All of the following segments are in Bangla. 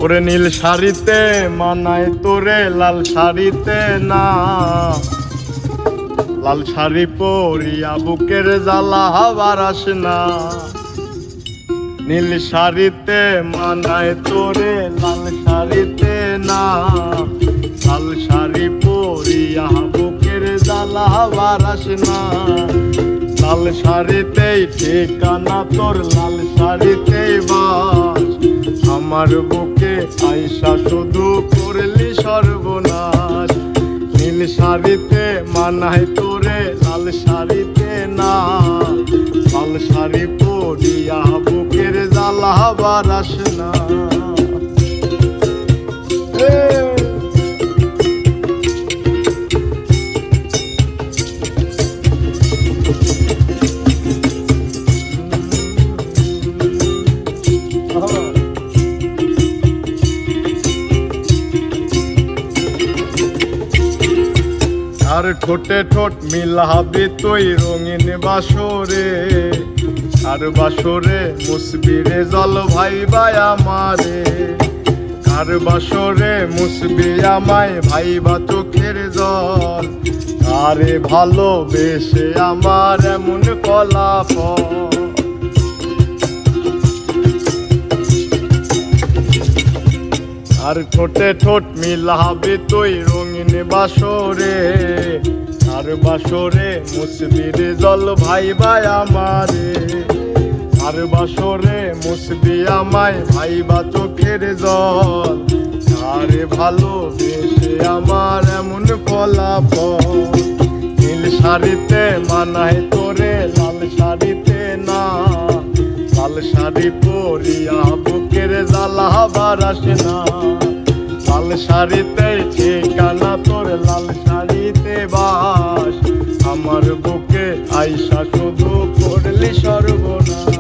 ওরে নীল শাড়িতে মানায় তোরে লাল শাড়িতে না, লাল শাড়ি পরিয়া বুকের জ্বালা বারাস না। নীল শাড়িতে মানায় তোরে লাল শাড়িতে না, লাল শাড়ি পরিয়া বুকের জ্বালা বারাস না। লাল শাড়িতেই ঠিকানা তোর, লাল শাড়িতেই বাস, আমার বুকে আইসা শুধু করলি সর্বনাশ। নীল শাড়িতে মানায় তোরে লাল শাড়িতে না, লাল শাড়ি পরিয়া বুকের জ্বালা বারাস না। আর ঠোঁটে ঠোঁট মিলাবি তুই রঙিন বাসরে, আর বাসরে মুসবি রে জল ভাই ভাই আমারে। আর বাসরে মুসবি আমায় ভাইবা চোখের জল, আরে ভালোবেসে আমার এমন ফলাফল। আর ঠোঁটে ঠোঁট মিলাবি তুই রঙিন বাসরে, আর বাসরে মুসবি রে জল ভাই ভাই আমারে। আর বাসরে মুসবি আমায় ভাইবা চোখের জল, আরে ভালোবেসে আমার এমন ফলাফল। নীল শাড়িতে মানায় তোরে লাল শাড়িতে না, লাল শাড়ি পরিয়া বুকের জ্বালা বারাস না। লাল শাড়িতে ঠিকানা তোর, লাল শাড়িতে বাস, আমার বুকে আইসা শুধু করলি সর্বনাশ।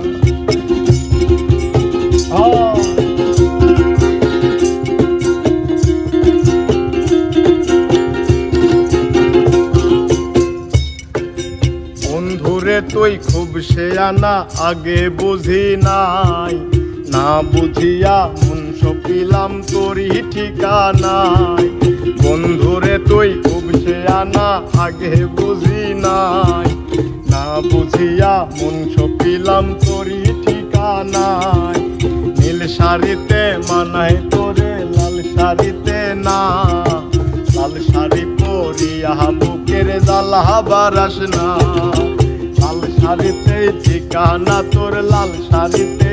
বন্ধুরে তুই খুব শেয়ানা, আগে বুঝি নাই, না বুঝিয়া মন সপিলাম তোরই ঠিকানায়। বন্ধুরে তুই খুব শেয়ানা, আগে বুঝি নাই, না বুঝিয়া মন সপিলাম তোরই ঠিকানায়। নীল শাড়িতে মানায় তোরে লাল শাড়িতে না, লাল শাড়ি পরিয়া বুকের জ্বালা বারাস না। লাল শাড়িতে ঠিকানা তোর, লাল শাড়িতে